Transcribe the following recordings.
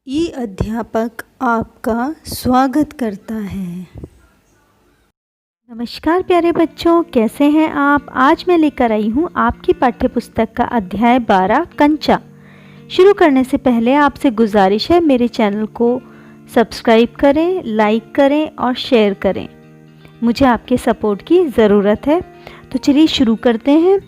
ई अध्यापक आपका स्वागत करता है। नमस्कार प्यारे बच्चों, कैसे हैं आप। आज मैं लेकर आई हूँ आपकी पाठ्य पुस्तक का अध्याय 12 कंचा। शुरू करने से पहले आपसे गुजारिश है, मेरे चैनल को सब्सक्राइब करें, लाइक करें और शेयर करें। मुझे आपके सपोर्ट की ज़रूरत है। तो चलिए शुरू करते हैं।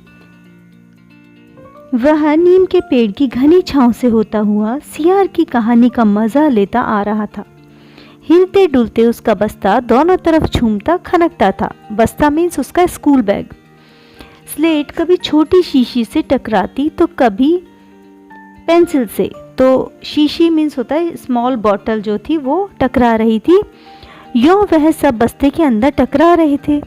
वह नीम के पेड़ की घनी छांव से होता हुआ सियार की कहानी का मज़ा लेता आ रहा था। हिलते डुलते उसका बस्ता दोनों तरफ झूमता खनकता था। बस्ता मीन्स उसका स्कूल बैग। स्लेट कभी छोटी शीशी से टकराती तो कभी पेंसिल से। तो शीशी मीन्स होता है स्मॉल बॉटल, जो थी वो टकरा रही थी। यूँ वह सब बस्ते के अंदर टकरा रहे थे,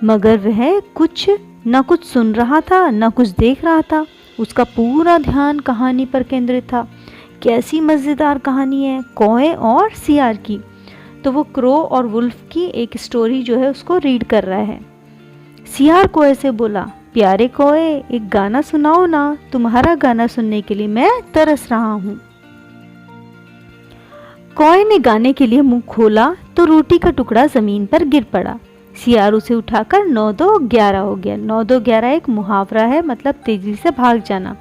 मगर वह कुछ न कुछ सुन रहा था, न कुछ देख रहा था। उसका पूरा ध्यान कहानी पर केंद्रित था। कैसी मज़ेदार कहानी है, कौए और सियार की। तो वो क्रो और वुल्फ की एक स्टोरी जो है उसको रीड कर रहा है। सियार कोए से बोला, प्यारे कोए, एक गाना सुनाओ ना, तुम्हारा गाना सुनने के लिए मैं तरस रहा हूँ। कोए ने गाने के लिए मुंह खोला तो रोटी का टुकड़ा जमीन पर गिर पड़ा। सियार उसे उठाकर 9-2-11 हो गया। 9-2-11 एक मुहावरा है, मतलब तेजी से भाग जाना।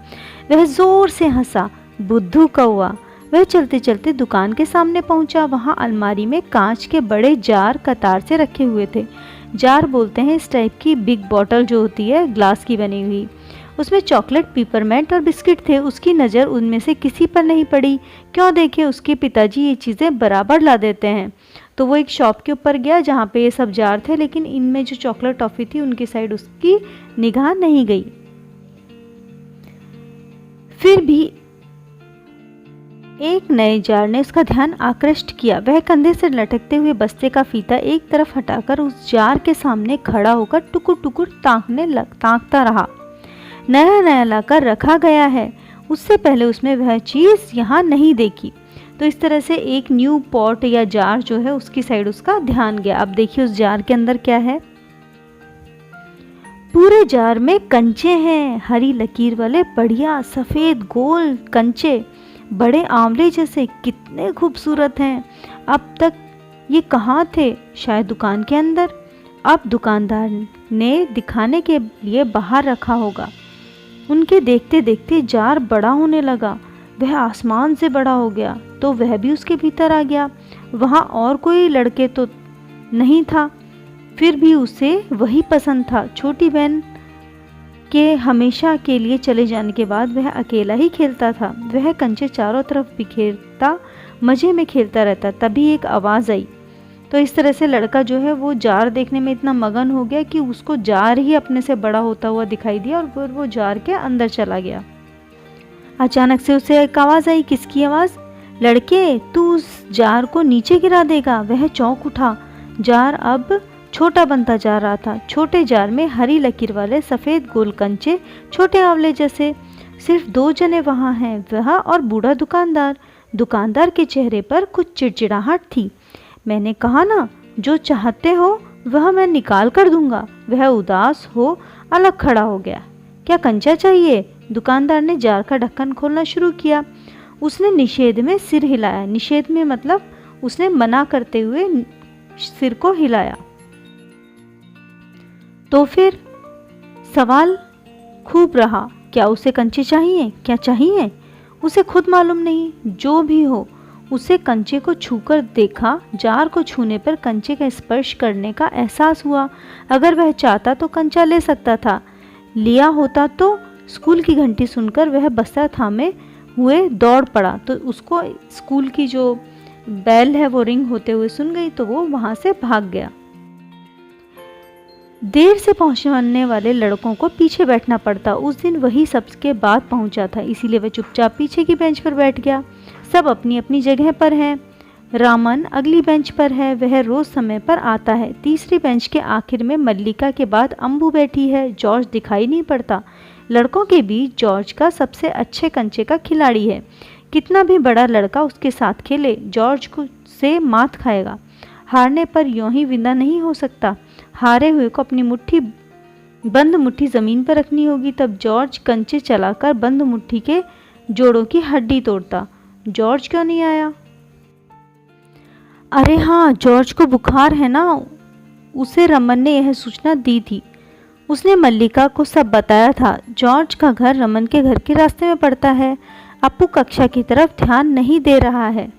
वह जोर से हंसा, बुद्धू कौआ। वह चलते चलते दुकान के सामने पहुंचा। वहां अलमारी में कांच के बड़े जार कतार से रखे हुए थे। जार बोलते हैं इस टाइप की बिग बॉटल जो होती है ग्लास की बनी हुई। उसमें चॉकलेट, पिपरमेंट और बिस्किट थे। उसकी नज़र उनमें से किसी पर नहीं पड़ी। क्यों देखे, उसके पिताजी ये चीज़ें बराबर ला देते हैं। तो वो एक शॉप के ऊपर गया जहाँ पे ये सब जार थे, लेकिन इनमें जो चॉकलेट टॉफ़ी थी उनकी साइड उसकी निगाह नहीं गई। फिर भी एक नए जार ने उसका ध्यान आकृष्ट किया। वह कंधे से लटकते हुए बस्ते का फीता एक तरफ हटाकर उस जार के सामने खड़ा होकर टुकुर टुकुर ताकता रहा। नया नया लाकर रखा गया है, उससे पहले उसमें वह चीज़ यहाँ नहीं देखी। तो इस तरह से एक न्यू पॉट या जार जो है उसकी साइड उसका ध्यान गया। अब देखिए उस जार के अंदर क्या है। पूरे जार में कंचे हैं, हरी लकीर वाले बढ़िया सफ़ेद गोल कंचे, बड़े आंवले जैसे। कितने खूबसूरत हैं। अब तक ये कहाँ थे? शायद दुकान के अंदर। अब दुकानदार ने दिखाने के लिए बाहर रखा होगा। उनके देखते देखते जार बड़ा होने लगा। वह आसमान से बड़ा हो गया तो वह भी उसके भीतर आ गया। वहाँ और कोई लड़के तो नहीं था, फिर भी उसे वही पसंद था। छोटी बहन के हमेशा के लिए चले जाने के बाद वह अकेला ही खेलता था। वह कंचे चारों तरफ बिखेरता मज़े में खेलता रहता। तभी एक आवाज़ आई। तो इस तरह से लड़का जो है वो जार देखने में इतना मगन हो गया कि उसको जार ही अपने से बड़ा होता हुआ दिखाई दिया और फिर वो जार के अंदर चला गया। अचानक से उसे एक आवाज़ आई। किसकी आवाज़? लड़के, तू उस जार को नीचे गिरा देगा। वह चौंक उठा। जार अब छोटा बनता जा रहा था। छोटे जार में हरी लकीर वाले सफ़ेद गोल कंचे, छोटे आंवले जैसे। सिर्फ 2 जने वहाँ हैं, वह और बूढ़ा दुकानदार। दुकानदार के चेहरे पर कुछ चिड़चिड़ाहट थी। मैंने कहा ना, जो चाहते हो वह मैं निकाल कर दूंगा। वह उदास हो अलग खड़ा हो गया। क्या कंचा चाहिए? दुकानदार ने जार का ढक्कन खोलना शुरू किया। उसने निषेध में सिर हिलाया। निषेध में मतलब उसने मना करते हुए सिर को हिलाया। तो फिर सवाल खूब रहा, क्या उसे कंचे चाहिए? क्या चाहिए? उसे खुद मालूम नहीं। जो भी हो, उसे कंचे को छूकर देखा। जार को छूने पर कंचे का स्पर्श करने का एहसास हुआ। अगर वह चाहता तो कंचा ले सकता था। लिया होता तो स्कूल की घंटी सुनकर वह बस्ता थामे हुए दौड़ पड़ा। तो उसको स्कूल की जो बेल है वो रिंग होते हुए सुन गई, तो वो वहाँ से भाग गया। देर से पहुँचने वाले लड़कों को पीछे बैठना पड़ता। उस दिन वही सबके बाद पहुँचा था, इसीलिए वह चुपचाप पीछे की बेंच पर बैठ गया। सब अपनी अपनी जगह पर हैं। रामन अगली बेंच पर है। वह रोज़ समय पर आता है। तीसरी बेंच के आखिर में मल्लिका के बाद अम्बू बैठी है। जॉर्ज दिखाई नहीं पड़ता। लड़कों के बीच जॉर्ज का सबसे अच्छे कंचे का खिलाड़ी है। कितना भी बड़ा लड़का उसके साथ खेले, जॉर्ज को से मात खाएगा। हारने पर यूं ही विदा नहीं हो सकता। हारे हुए को अपनी बंद मुट्ठी ज़मीन पर रखनी होगी। तब जॉर्ज कंचे चलाकर बंद मुट्ठी के जोड़ों की हड्डी तोड़ता। जॉर्ज क्यों नहीं आया? अरे हाँ, जॉर्ज को बुखार है ना, उसे रमन ने यह सूचना दी थी। उसने मल्लिका को सब बताया था। जॉर्ज का घर रमन के घर के रास्ते में पड़ता है। अप्पू कक्षा की तरफ ध्यान नहीं दे रहा है।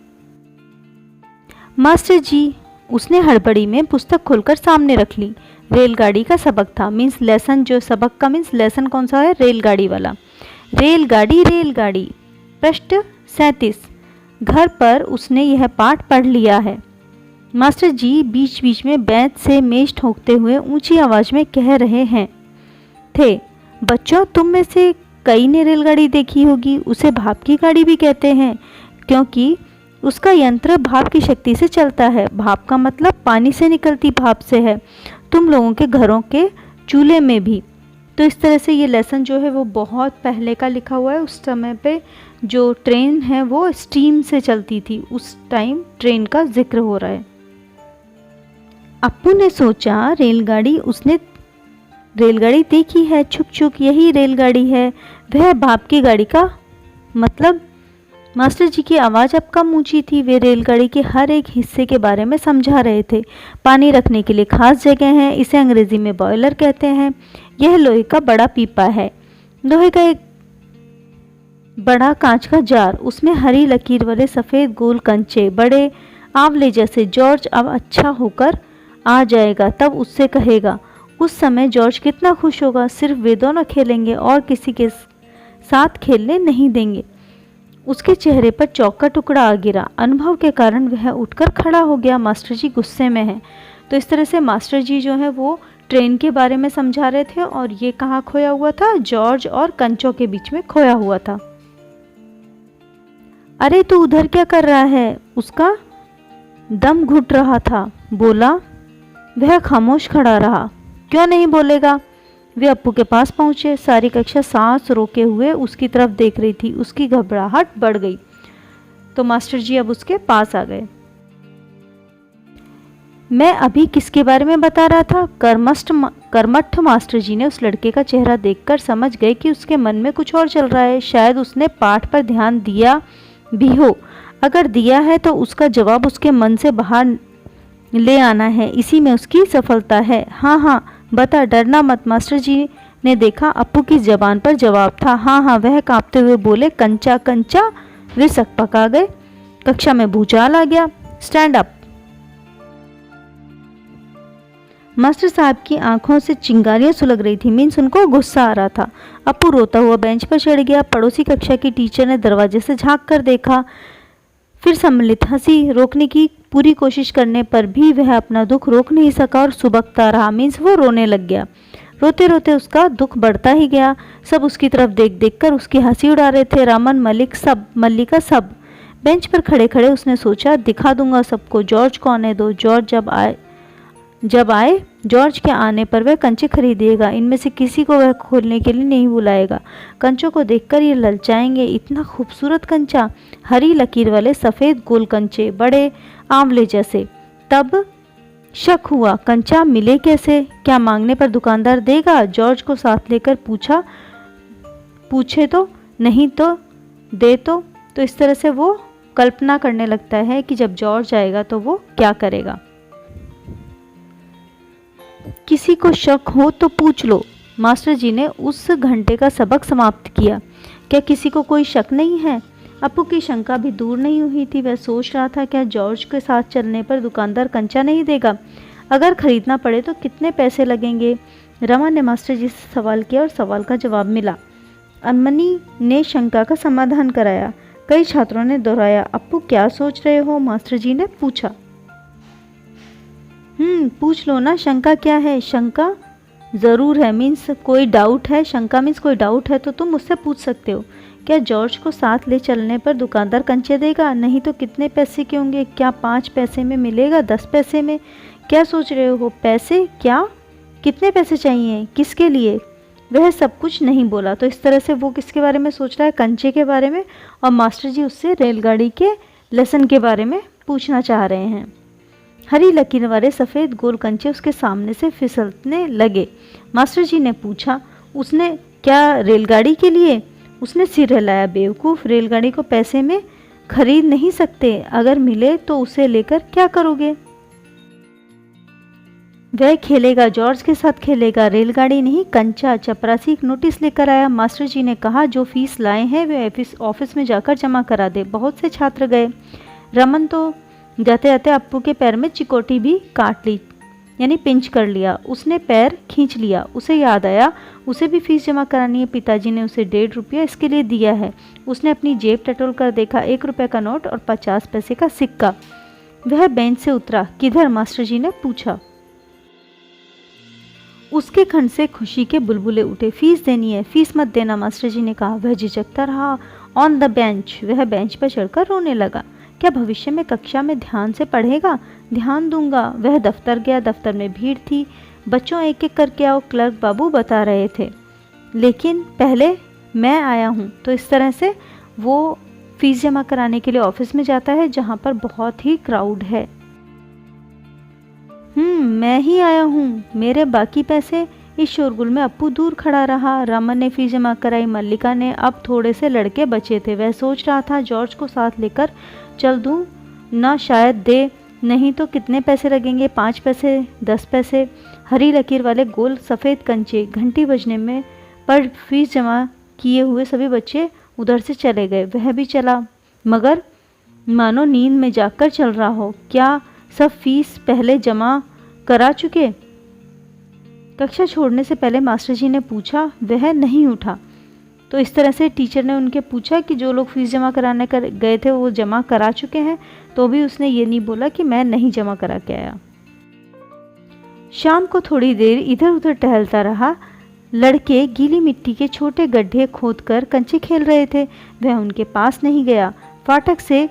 मास्टर जी, उसने हड़बड़ी में पुस्तक खोलकर सामने रख ली। रेलगाड़ी का सबक था, मीन्स लेसन। जो सबक का मीन्स लेसन कौन सा है? रेलगाड़ी वाला। रेलगाड़ी रेलगाड़ी, पृष्ठ 37। घर पर उसने यह पाठ पढ़ लिया है। मास्टर जी बीच बीच में बेंच से मेज ठोकते हुए ऊंची आवाज में कह रहे हैं थे, बच्चों तुम में से कई ने रेलगाड़ी देखी होगी। उसे भाप की गाड़ी भी कहते हैं क्योंकि उसका यंत्र भाप की शक्ति से चलता है। भाप का मतलब पानी से निकलती भाप से है। तुम लोगों के घरों के चूल्हे में भी। तो इस तरह से ये लेसन जो है वो बहुत पहले का लिखा हुआ है। उस समय पे जो ट्रेन है वो स्टीम से चलती थी, उस टाइम ट्रेन का जिक्र हो रहा है। अप्पू ने सोचा उसने रेलगाड़ी देखी है, छुक छुक यही रेलगाड़ी है, वह भाप की गाड़ी का मतलब। मास्टर जी की आवाज़ अब कम ऊंची थी। वे रेलगाड़ी के हर एक हिस्से के बारे में समझा रहे थे। पानी रखने के लिए खास जगह है, इसे अंग्रेजी में बॉयलर कहते हैं। यह लोहे का बड़ा पीपा है, लोहे का एक बड़ा कांच का जार, उसमें हरी लकीर वाले सफ़ेद गोल कंचे, बड़े आंवले जैसे। जॉर्ज अब अच्छा होकर आ जाएगा, तब उससे कहेगा। उस समय जॉर्ज कितना खुश होगा। सिर्फ वे दोनों खेलेंगे और किसी के साथ खेलने नहीं देंगे। उसके चेहरे पर चौक का टुकड़ा आ गिरा। अनुभव के कारण वह उठकर खड़ा हो गया। मास्टर जी गुस्से में हैं। तो इस तरह से मास्टर जी जो है वो ट्रेन के बारे में समझा रहे थे और ये कहाँ खोया हुआ था? जॉर्ज और कंचों के बीच में खोया हुआ था। अरे तू उधर क्या कर रहा है? उसका दम घुट रहा था। बोला? वह खामोश खड़ा रहा। क्यों नहीं बोलेगा? वे अप्पू के पास पहुंचे। सारी कक्षा सांस रोके हुए उसकी तरफ देख रही थी। उसकी घबराहट बढ़ गई तो मास्टर जी अब उसके पास आ गए। मैं अभी किसके बारे में बता रहा था? कर्मठ मास्टर जी ने उस लड़के का चेहरा देखकर समझ गए कि उसके मन में कुछ और चल रहा है। शायद उसने पाठ पर ध्यान दिया भी हो। अगर दिया है तो उसका जवाब उसके मन से बाहर ले आना है, इसी में उसकी सफलता है। हाँ हाँ बता, डरना मत। मास्टर जी ने देखा अप्पू की जबान पर जवाब था हाँ हाँ। वह कांपते हुए बोले, कंचा कंचा। वे सकपक आ गए। कक्षा में भूचाल आ गया। Stand up. मास्टर साहब की आंखों से चिंगारियां सुलग रही थी, मीन्स उनको गुस्सा आ रहा था। अप्पू रोता हुआ बेंच पर चढ़ गया। पड़ोसी कक्षा की टीचर ने दरवाजे से झांक कर देखा, फिर सम्मिलित हंसी। रोकने की पूरी कोशिश करने पर भी वह अपना दुख रोक नहीं सका और सुबकता रहा, मीन्स वो रोने लग गया। रोते रोते उसका दुख बढ़ता ही गया। सब उसकी तरफ देख देख कर उसकी हंसी उड़ा रहे थे। रमन, मल्लिका सब। बेंच पर खड़े खड़े उसने सोचा, दिखा दूंगा सबको जॉर्ज कौन है। दो जॉर्ज जब आए जॉर्ज के आने पर वह कंचे खरीदेगा। इनमें से किसी को वह खोलने के लिए नहीं बुलाएगा। कंचों को देखकर ये ललचाएंगे। इतना खूबसूरत कंचा, हरी लकीर वाले सफ़ेद गोल कंचे, बड़े आंवले जैसे। तब शक हुआ, कंचा मिले कैसे? क्या मांगने पर दुकानदार देगा? जॉर्ज को साथ लेकर पूछे तो नहीं तो दे तो इस तरह से वो कल्पना करने लगता है कि जब जॉर्ज आएगा तो वो क्या करेगा। किसी को शक हो तो पूछ लो। मास्टर जी ने उस घंटे का सबक समाप्त किया। क्या किसी को कोई शक नहीं है? अप्पू की शंका भी दूर नहीं हुई थी। वह सोच रहा था, क्या जॉर्ज के साथ चलने पर दुकानदार कंचा नहीं देगा? अगर खरीदना पड़े तो कितने पैसे लगेंगे? रमन ने मास्टर जी से सवाल किया और सवाल का जवाब मिला। अमनी ने शंका का समाधान कराया। कई छात्रों ने दोहराया, अप्पू क्या सोच रहे हो? मास्टर जी ने पूछा। पूछ लो ना, शंका क्या है? शंका ज़रूर है, मीन्स कोई डाउट है। शंका मीन्स कोई डाउट है तो तुम मुझसे पूछ सकते हो। क्या जॉर्ज को साथ ले चलने पर दुकानदार कंचे देगा? नहीं तो कितने पैसे के होंगे? क्या 5 पैसे में मिलेगा? 10 पैसे में? क्या सोच रहे हो? पैसे? क्या? कितने पैसे चाहिए? किसके लिए? वह सब कुछ नहीं बोला। तो इस तरह से वो किसके बारे में सोच रहा है? कंचे के बारे में। और मास्टर जी उससे रेलगाड़ी के लेसन के बारे में पूछना चाह रहे हैं। हरी लकीर वाले सफ़ेद गोल कंचे उसके सामने से फिसलने लगे। मास्टर जी ने पूछा, उसने क्या रेलगाड़ी के लिए? उसने सिर हिलाया। बेवकूफ़, रेलगाड़ी को पैसे में खरीद नहीं सकते, अगर मिले तो उसे लेकर क्या करोगे? वह खेलेगा, जॉर्ज के साथ खेलेगा। रेलगाड़ी नहीं, कंचा। चपरासी एक नोटिस लेकर आया। मास्टर जी ने कहा जो फीस लाए हैं वे ऑफिस में जाकर जमा करा दे। बहुत से छात्र गए। रमन तो जाते जाते अप्पू के पैर में चिकोटी भी काट ली, यानी पिंच कर लिया। उसने पैर खींच लिया। उसे याद आया उसे भी फीस जमा करानी है। पिताजी ने उसे 1.5 रुपया इसके लिए दिया है। उसने अपनी जेब टटोल कर देखा, 1 रुपये का नोट और 50 पैसे का सिक्का। वह बेंच से उतरा। किधर? मास्टर जी ने पूछा। उसके खंड से खुशी के बुलबुले उठे। फीस देनी है। फीस मत देना, मास्टर जी ने कहा। वह झिझकता रहा। On the bench. वह बेंच पर चढ़कर रोने लगा। क्या भविष्य में कक्षा में ध्यान से पढ़ेगा? ध्यान दूंगा। वह दफ्तर गया। दफ्तर में भीड़ थी। बच्चों एक एक करके आओ, क्लर्क बाबू बता रहे थे। लेकिन पहले मैं आया हूँ। तो इस तरह से वो फीस जमा कराने के लिए ऑफिस में जाता है जहाँ पर बहुत ही क्राउड है। मैं ही आया हूँ। मेरे बाकी पैसे? इस शोरगुल में अप्पू दूर खड़ा रहा। रमन ने फीस जमा कराई। मल्लिका ने। अब थोड़े से लड़के बचे थे। वह सोच रहा था जॉर्ज को साथ लेकर चल दूँ ना, शायद दे। नहीं तो कितने पैसे लगेंगे? 5 पैसे, 10 पैसे। हरी लकीर वाले गोल सफ़ेद कंचे। घंटी बजने में पर फीस जमा किए हुए सभी बच्चे उधर से चले गए। वह भी चला, मगर मानो नींद में जागकर चल रहा हो। क्या सब फीस पहले जमा करा चुके? कक्षा छोड़ने से पहले मास्टर जी ने पूछा। वह नहीं उठा। तो इस तरह से टीचर ने उनके पूछा कि जो लोग फीस जमा कराने गए थे वो जमा करा चुके हैं, तो भी उसने ये नहीं बोला कि मैं नहीं जमा करा के आया। शाम को थोड़ी देर इधर उधर टहलता रहा। लड़के गीली मिट्टी के छोटे गड्ढे खोदकर कंचे खेल रहे थे। वह उनके पास नहीं गया। फाटक से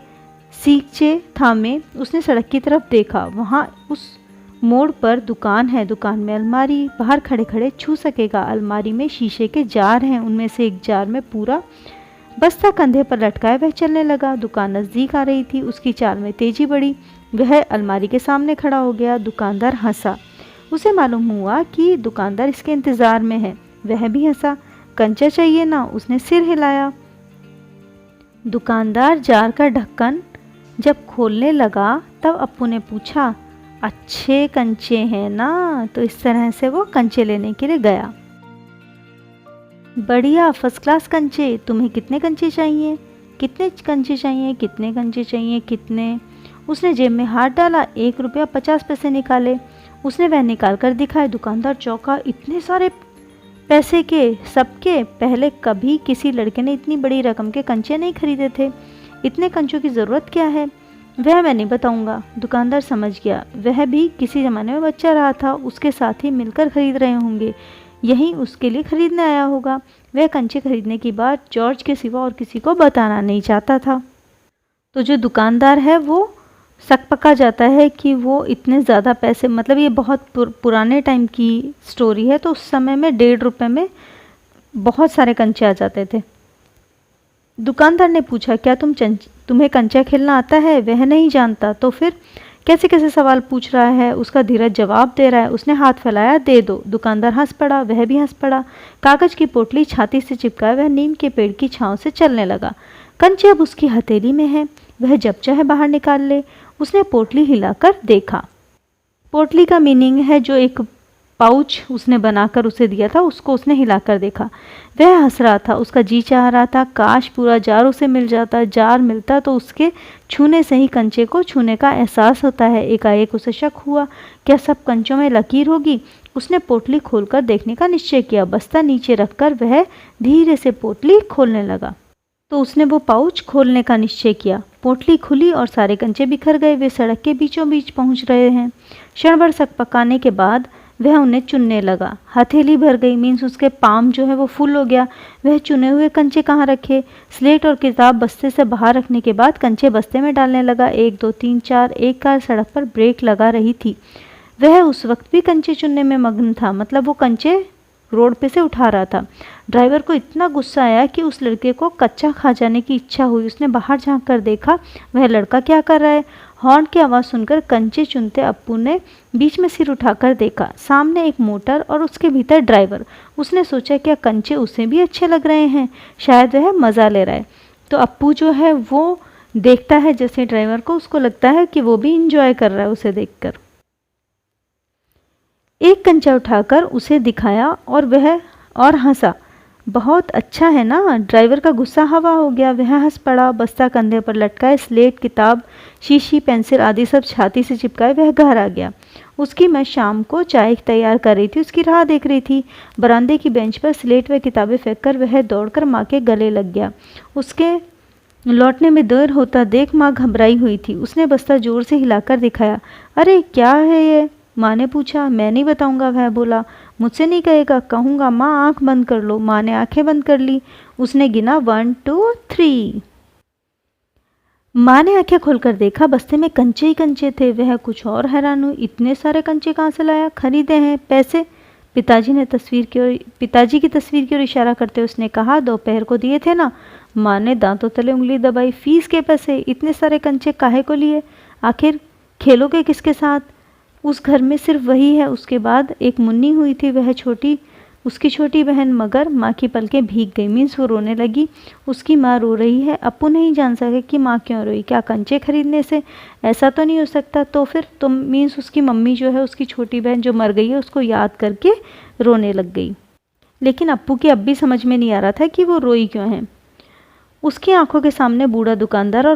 सींचे थामे उसने सड़क की तरफ देखा। वहाँ उस मोड़ पर दुकान है। दुकान में अलमारी। बाहर खड़े खड़े छू सकेगा। अलमारी में शीशे के जार हैं। उनमें से एक जार में पूरा बस्ता कंधे पर लटकाए वह चलने लगा। दुकान नज़दीक आ रही थी। उसकी चाल में तेजी बढ़ी। वह अलमारी के सामने खड़ा हो गया। दुकानदार हंसा। उसे मालूम हुआ कि दुकानदार इसके इंतज़ार में है। वह भी हंसा। कंचा चाहिए ना? उसने सिर हिलाया। दुकानदार जार का ढक्कन जब खोलने लगा तब अप्पू ने पूछा, अच्छे कंचे हैं ना? तो इस तरह से वो कंचे लेने के लिए गया। बढ़िया, फर्स्ट क्लास कंचे। तुम्हें कितने कंचे चाहिए? कितने कंचे चाहिए? कितने कंचे चाहिए? कितने? उसने जेब में हाथ डाला। 1 रुपया 50 पैसे निकाले। उसने वह निकाल कर दिखाए। दुकानदार चौंका। इतने सारे पैसे के? सबके? पहले कभी किसी लड़के ने इतनी बड़ी रकम के कंचे नहीं खरीदे थे। इतने कंचों की ज़रूरत क्या है? वह मैं नहीं बताऊंगा। दुकानदार समझ गया। वह भी किसी ज़माने में बच्चा रहा था। उसके साथ ही मिलकर खरीद रहे होंगे। यही उसके लिए खरीदने आया होगा। वह कंचे खरीदने की बात जॉर्ज के सिवा और किसी को बताना नहीं चाहता था। तो जो दुकानदार है वो शक पका जाता है कि वो इतने ज़्यादा पैसे, मतलब ये बहुत पुराने टाइम की स्टोरी है, तो उस समय में 1.5 रुपये में बहुत सारे कंचे आ जाते थे। दुकानदार ने पूछा, क्या तुम्हें कंचा खेलना आता है? वह नहीं जानता। तो फिर कैसे कैसे सवाल पूछ रहा है। उसका धीरज जवाब दे रहा है। उसने हाथ फैलाया, दे दो। दुकानदार हंस पड़ा। वह भी हंस पड़ा। कागज की पोटली छाती से चिपकाए वह नीम के पेड़ की छांव से चलने लगा। कंचे अब उसकी हथेली में है। वह जब चाहे बाहर निकाल ले। उसने पोटली हिलाकर देखा। पोटली का मीनिंग है जो एक पाउच उसने बनाकर उसे दिया था, उसको उसने हिलाकर देखा। वह हंस रहा था। उसका जी चाह रहा था काश पूरा जार उसे मिल जाता। जार मिलता तो उसके छूने से ही कंचे को छूने का एहसास होता है। एकाएक उसे शक हुआ, क्या सब कंचों में लकीर होगी? उसने पोटली खोलकर देखने का निश्चय किया। बस्ता नीचे रखकर वह धीरे से पोटली खोलने लगा। तो उसने वो पाउच खोलने का निश्चय किया। पोटली खुली और सारे कंचे बिखर गए। वे सड़क के बीचों बीच पहुंच रहे हैं। क्षण भर शक पकाने के बाद वह उन्हें चुनने लगा। हथेली भर गई, मीन्स उसके पाम जो है वो फुल हो गया। वह चुने हुए कंचे कहाँ रखे? स्लेट और किताब बस्ते से बाहर रखने के बाद कंचे बस्ते में डालने लगा। 1 2 3 4। एक कार सड़क पर ब्रेक लगा रही थी। वह उस वक्त भी कंचे चुनने में मग्न था, मतलब वो कंचे रोड पे से उठा रहा था। ड्राइवर को इतना गुस्सा आया कि उस लड़के को कच्चा खा जाने की इच्छा हुई। उसने बाहर झांक कर देखा, वह लड़का क्या कर रहा है। हॉर्न की आवाज़ सुनकर कंचे चुनते अप्पू ने बीच में सिर उठाकर देखा। सामने एक मोटर और उसके भीतर ड्राइवर। उसने सोचा क्या कंचे उसे भी अच्छे लग रहे हैं, शायद वह मज़ा ले रहा है। तो अप्पू जो है वो देखता है जैसे ड्राइवर को, उसको लगता है कि वो भी इंजॉय कर रहा है उसे देखकर। एक कंचा उठाकर उसे दिखाया और वह और हंसा। बहुत अच्छा है ना। ड्राइवर का गुस्सा हवा हो गया, वह हंस पड़ा। बस्ता कंधे पर लटकाए, स्लेट, किताब, शीशी, पेंसिल आदि सब छाती से चिपकाए वह घर आ गया। उसकी माँ शाम को चाय तैयार कर रही थी, उसकी राह देख रही थी। बरामदे की बेंच पर स्लेट व किताबें फेंककर वह दौड़कर माँ के गले लग गया। उसके लौटने में देर होता देख माँ घबराई हुई थी। उसने बस्ता जोर से हिलाकर दिखाया। अरे क्या है ये? माँ ने पूछा। मैं नहीं बताऊंगा, वह बोला। मुझसे नहीं कहेगा? कहूँगा। माँ आंख बंद कर लो। माँ ने आंखें बंद कर ली। उसने गिना 1 2 3। माँ ने आंखें खोलकर देखा, बस्ते में कंचे ही कंचे थे। वह कुछ और हैरान हुई। इतने सारे कंचे कहाँ से लाया? खरीदे हैं। पैसे? पिताजी की तस्वीर की ओर इशारा करते उसने कहा, दोपहर को दिए थे ना। माँ ने दांतों तले उंगली दबाई। फीस के पैसे? इतने सारे कंचे काहे को लिए? आखिर खेलोगे किसके साथ? उस घर में सिर्फ वही है। उसके बाद एक मुन्नी हुई थी, वह उसकी छोटी बहन मगर। माँ की पलकें भीग गई। मीन्स वो रोने लगी। उसकी माँ रो रही है। अप्पू नहीं जान सके कि माँ क्यों रोई। क्या कंचे खरीदने से? ऐसा तो नहीं हो सकता। तो फिर तुम मीन्स उसकी मम्मी जो है, उसकी छोटी बहन जो मर गई है, उसको याद करके रोने लग गई। लेकिन अप्पू की अब भी समझ में नहीं आ रहा था कि वो रोई क्यों है। उसकी आंखों के सामने बूढ़ा दुकानदार और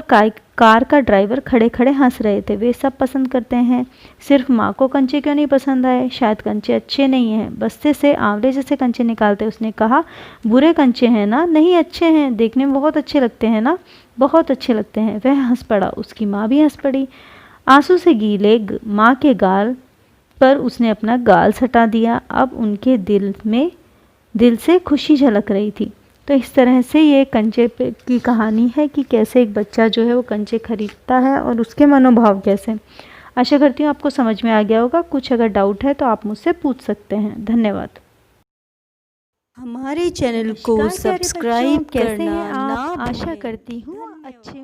कार का ड्राइवर खड़े खड़े हंस रहे थे। वे सब पसंद करते हैं, सिर्फ माँ को कंचे क्यों नहीं पसंद आए? शायद कंचे अच्छे नहीं हैं। बस्ते से आंवले जैसे कंचे निकालते उसने कहा, बुरे कंचे हैं ना? नहीं, अच्छे हैं, देखने में बहुत अच्छे लगते हैं ना? बहुत अच्छे लगते हैं। वह हंस पड़ा। उसकी माँ भी हंस पड़ी। आंसू से गीले माँ के गाल पर उसने अपना गाल सटा दिया। अब उनके दिल से खुशी झलक रही थी। तो इस तरह से ये कंचे की कहानी है कि कैसे एक बच्चा जो है वो कंचे खरीदता है और उसके मनोभाव कैसे। आशा करती हूँ आपको समझ में आ गया होगा। कुछ अगर डाउट है तो आप मुझसे पूछ सकते हैं। धन्यवाद। हमारे चैनल को नमस्कार प्यारे बच्चों, सब्सक्राइब कैसे करना हैं ना आप? आशा भूलें। करती हूँ अच्छे